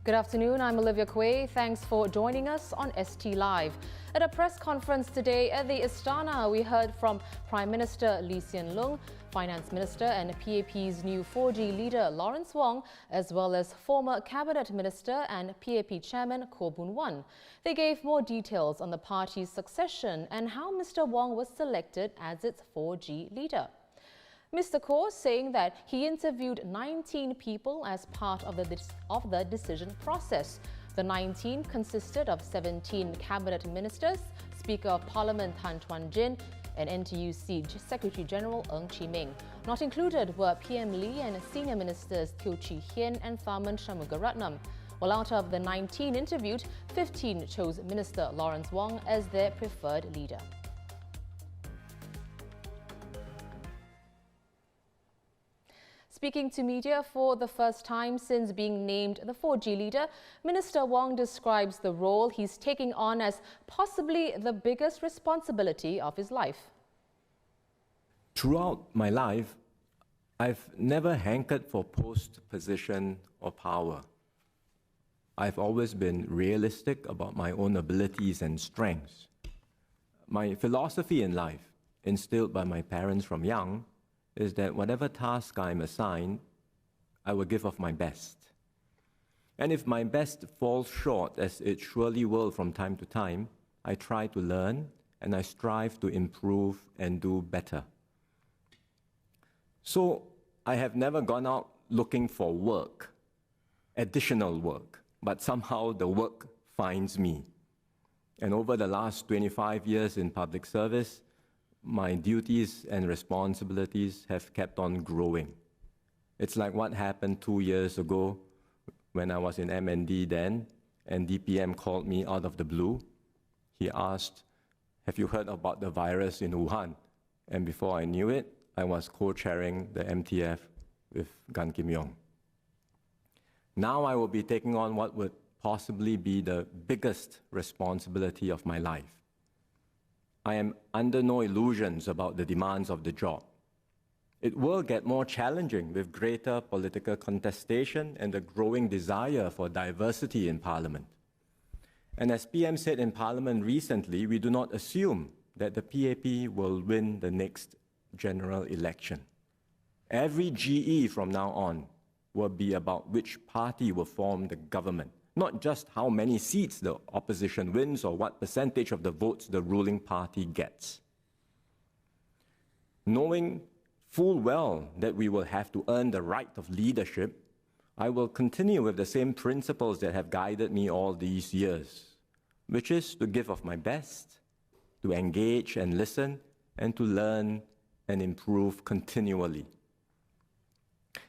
Good afternoon, I'm Olivia Quay. Thanks for joining us on ST Live. At a press conference today at the Istana, we heard from Prime Minister Lee Hsien Loong, Finance Minister and PAP's new 4G leader Lawrence Wong, as well as former Cabinet Minister and PAP Chairman Khaw Boon Wan. They gave more details on the party's succession and how Mr Wong was selected as its 4G leader. Mr Khaw saying that he interviewed 19 people as part of the decision process. The 19 consisted of 17 cabinet ministers, Speaker of Parliament Tan Chuan Jin, and NTUC Secretary General Ng Chi Ming. Not included were PM Lee and senior ministers Teo Chee Hean and Tharman Shanmugaratnam. Well, out of the 19 interviewed, 15 chose Minister Lawrence Wong as their preferred leader. Speaking to media for the first time since being named the 4G leader, Minister Wong describes the role he's taking on as possibly the biggest responsibility of his life. Throughout my life, I've never hankered for post, position, or power. I've always been realistic about my own abilities and strengths. My philosophy in life, instilled by my parents from young, is that whatever task I'm assigned, I will give of my best. And if my best falls short, as it surely will from time to time, I try to learn and I strive to improve and do better. So I have never gone out looking for work, additional work, but somehow the work finds me. And over the last 25 years in public service, my duties and responsibilities have kept on growing. It's like what happened 2 years ago when I was in MND then, and DPM called me out of the blue. He asked, "Have you heard about the virus in Wuhan?" And before I knew it, I was co-chairing the MTF with Gan Kim Yong. Now I will be taking on what would possibly be the biggest responsibility of my life. I am under no illusions about the demands of the job. It will get more challenging with greater political contestation and the growing desire for diversity in Parliament. And as PM said in Parliament recently, we do not assume that the PAP will win the next general election. Every GE from now on will be about which party will form the government, not just how many seats the opposition wins or what percentage of the votes the ruling party gets. Knowing full well that we will have to earn the right of leadership, I will continue with the same principles that have guided me all these years, which is to give of my best, to engage and listen, and to learn and improve continually.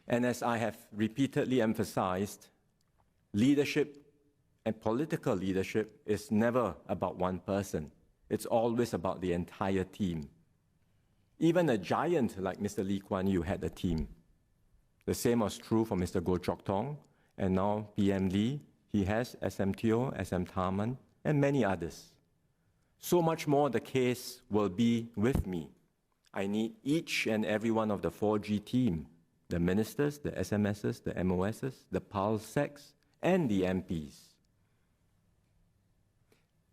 And as I have repeatedly emphasized, leadership and political leadership is never about one person. It's always about the entire team. Even a giant like Mr. Lee Kuan Yew had a team. The same was true for Mr. Goh Chok Tong, and now PM Lee. He has SM Teo, SM Tharman, and many others. So much more the case will be with me. I need each and every one of the 4G team, the ministers, the SMSs, the MOSs, the PALSECs, and the MPs.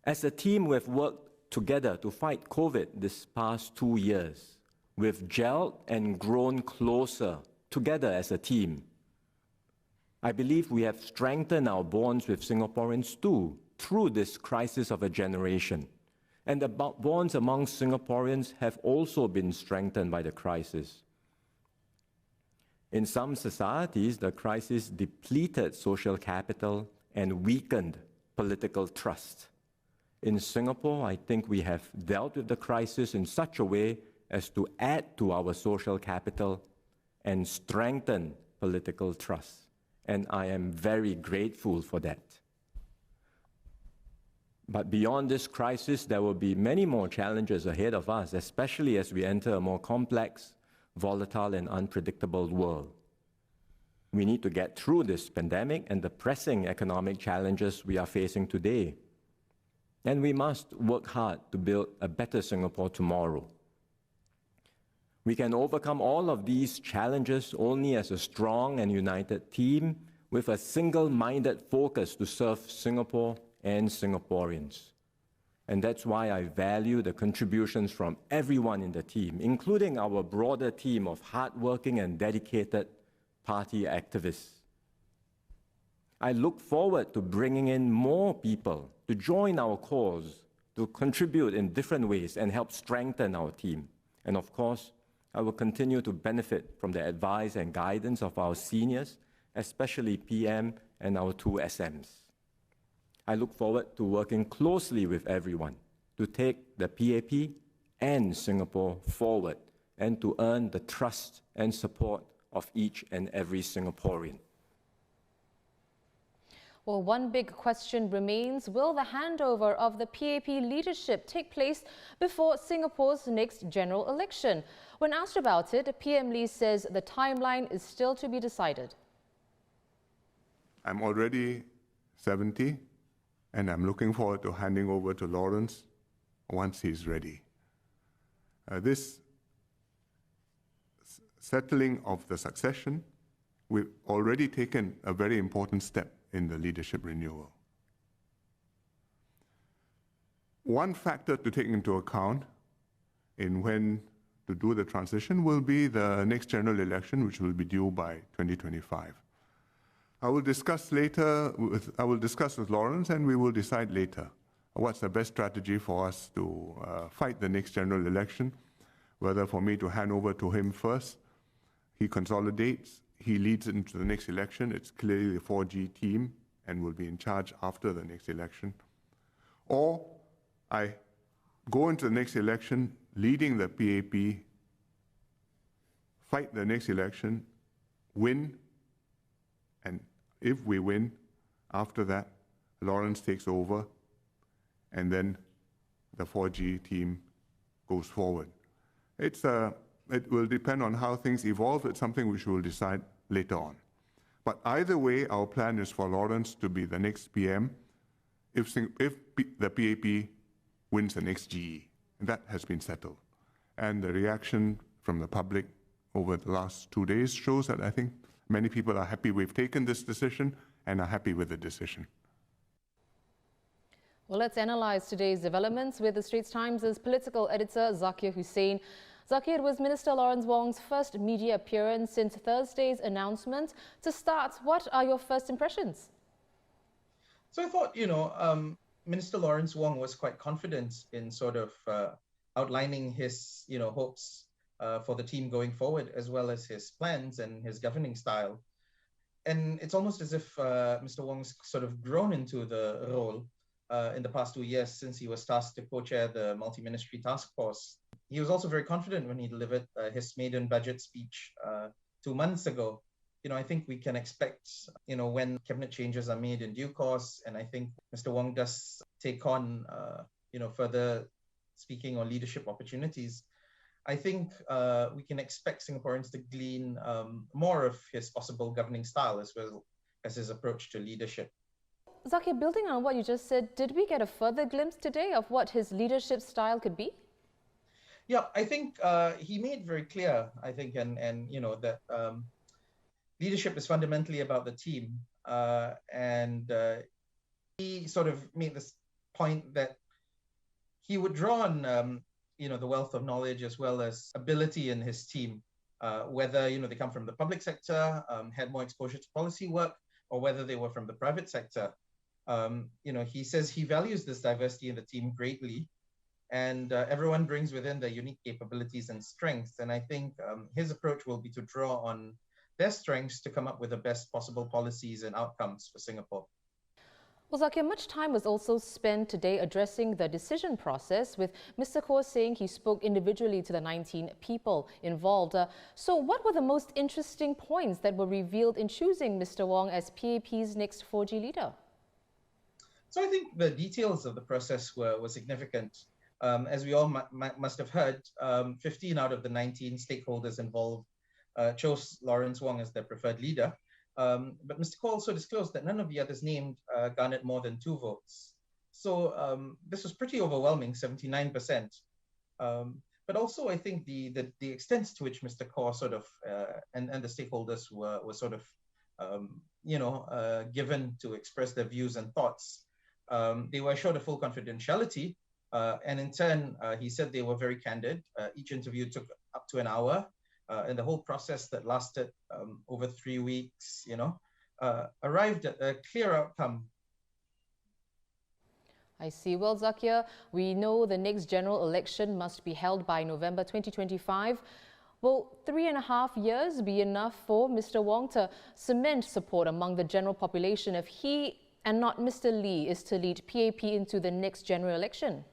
As a team, we've worked together to fight COVID this past 2 years. We've gelled and grown closer together as a team. I believe we have strengthened our bonds with Singaporeans too through this crisis of a generation. And the bonds among Singaporeans have also been strengthened by the crisis. In some societies, the crisis depleted social capital and weakened political trust. In Singapore, I think we have dealt with the crisis in such a way as to add to our social capital and strengthen political trust. And I am very grateful for that. But beyond this crisis, there will be many more challenges ahead of us, especially as we enter a more complex, volatile, and unpredictable world. We need to get through this pandemic and the pressing economic challenges we are facing today. And we must work hard to build a better Singapore tomorrow. We can overcome all of these challenges only as a strong and united team with a single-minded focus to serve Singapore and Singaporeans. And that's why I value the contributions from everyone in the team, including our broader team of hardworking and dedicated party activists. I look forward to bringing in more people to join our cause, to contribute in different ways and help strengthen our team. And of course, I will continue to benefit from the advice and guidance of our seniors, especially PM and our two SMs. I look forward to working closely with everyone to take the PAP and Singapore forward and to earn the trust and support of each and every Singaporean. Well, one big question remains: will the handover of the PAP leadership take place before Singapore's next general election? When asked about it, PM Lee says the timeline is still to be decided. I'm already 70, and I'm looking forward to handing over to Lawrence once he's ready. This settling of the succession, we've already taken a very important step in the leadership renewal. One factor to take into account in when to do the transition will be the next general election, which will be due by 2025. I will discuss with Lawrence, and we will decide later what's the best strategy for us to fight the next general election, whether for me to hand over to him first, he consolidates, he leads into the next election. It's clearly the 4G team and will be in charge after the next election. Or I go into the next election leading the PAP, fight the next election, win, and if we win, after that, Lawrence takes over, and then the 4G team goes forward. It will depend on how things evolve. It's something which we'll decide later on. But either way, our plan is for Lawrence to be the next PM if the PAP wins the next GE. And that has been settled. And the reaction from the public over the last 2 days shows that I think many people are happy we've taken this decision and are happy with the decision. Well, let's analyze today's developments with the Straits Times' political editor, Zakir Hussain. Zakir, was Minister Lawrence Wong's first media appearance since Thursday's announcement. To start, what are your first impressions? So I thought, Minister Lawrence Wong was quite confident in sort of outlining his, hopes for the team going forward, as well as his plans and his governing style. And it's almost as if Mr. Wong's sort of grown into the role in the past 2 years since he was tasked to co-chair the multi-ministry task force. He was also very confident when he delivered his maiden budget speech 2 months ago. I think we can expect, when cabinet changes are made in due course, and I think Mr. Wong does take on, further speaking or leadership opportunities, I think we can expect Singaporeans to glean more of his possible governing style as well as his approach to leadership. Zakir, building on what you just said, did we get a further glimpse today of what his leadership style could be? Yeah, I think he made very clear, that leadership is fundamentally about the team. And he sort of made this point that he would draw on, the wealth of knowledge as well as ability in his team, whether, they come from the public sector, had more exposure to policy work, or whether they were from the private sector. He says he values this diversity in the team greatly, and everyone brings within their unique capabilities and strengths. And I think his approach will be to draw on their strengths to come up with the best possible policies and outcomes for Singapore. Well, Zakir, much time was also spent today addressing the decision process, with Mr. Khaw saying he spoke individually to the 19 people involved. So what were the most interesting points that were revealed in choosing Mr. Wong as PAP's next 4G leader? So I think the details of the process were significant. As we all must have heard, 15 out of the 19 stakeholders involved chose Lawrence Wong as their preferred leader. But Mr. Khaw also disclosed that none of the others named garnered more than 2 votes. So this was pretty overwhelming, 79%. But also, I think the extent to which Mr. Khaw sort of and the stakeholders were sort of given to express their views and thoughts. They were assured of full confidentiality, and in turn, he said they were very candid. Each interview took up to an hour, and the whole process that lasted over 3 weeks, arrived at a clear outcome. I see. Well, Zakir, we know the next general election must be held by November 2025. Will 3.5 years be enough for Mr. Wong to cement support among the general population if he and not Mr. Lee is to lead PAP into the next general election?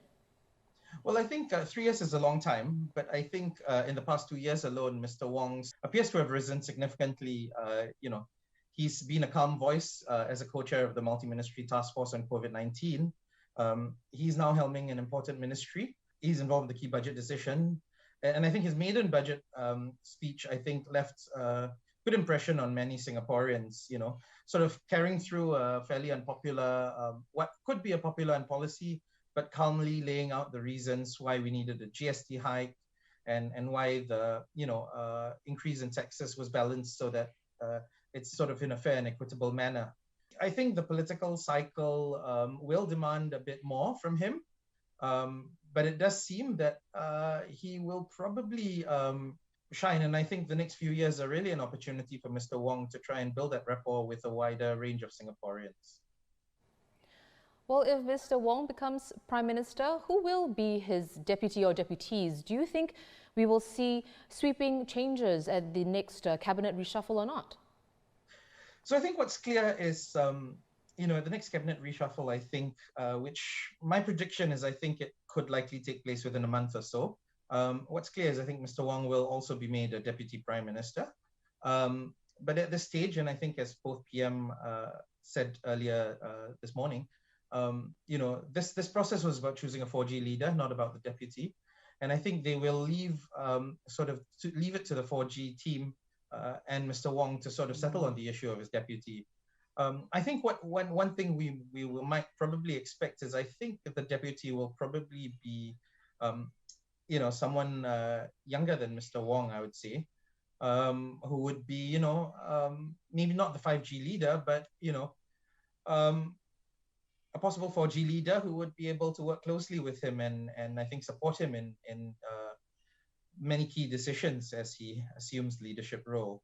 Well, I think 3 years is a long time, but I think in the past 2 years alone, Mr. Wong appears to have risen significantly. He's been a calm voice as a co-chair of the multi-ministry task force on COVID-19. He's now helming an important ministry. He's involved in the key budget decision. And I think his maiden budget speech, I think, left a good impression on many Singaporeans, sort of carrying through a fairly unpopular, what could be a popular policy, but calmly laying out the reasons why we needed a GST hike and why the, increase in taxes was balanced so that it's sort of in a fair and equitable manner. I think the political cycle will demand a bit more from him, but it does seem that he will probably shine. And I think the next few years are really an opportunity for Mr. Wong to try and build that rapport with a wider range of Singaporeans. Well, if Mr. Wong becomes Prime Minister, who will be his deputy or deputies? Do you think we will see sweeping changes at the next cabinet reshuffle or not? So I think what's clear is, the next cabinet reshuffle, I think, which my prediction is, I think it could likely take place within a month or so. What's clear is I think Mr. Wong will also be made a deputy prime minister. But at this stage, and I think as both PM said earlier this morning, this process was about choosing a 4G leader, not about the deputy. And I think they will leave it to the 4G team and Mr. Wong to sort of settle on the issue of his deputy. I think one thing we might probably expect is I think that the deputy will probably be, someone younger than Mr. Wong, I would say, who would be, maybe not the 5G leader, but, a possible 4G leader who would be able to work closely with him and I think support him in many key decisions as he assumes leadership role.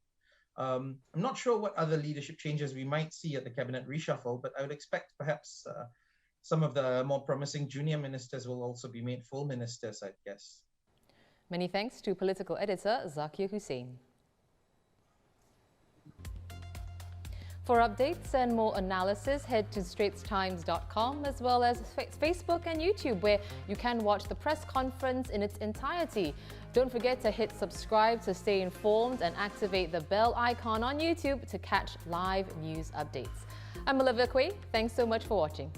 I'm not sure what other leadership changes we might see at the cabinet reshuffle, but I would expect perhaps some of the more promising junior ministers will also be made full ministers, I guess. Many thanks to political editor Zakir Hussain. For updates and more analysis, head to straitstimes.com as well as Facebook and YouTube, where you can watch the press conference in its entirety. Don't forget to hit subscribe to stay informed and activate the bell icon on YouTube to catch live news updates. I'm Olivia Quay. Thanks so much for watching.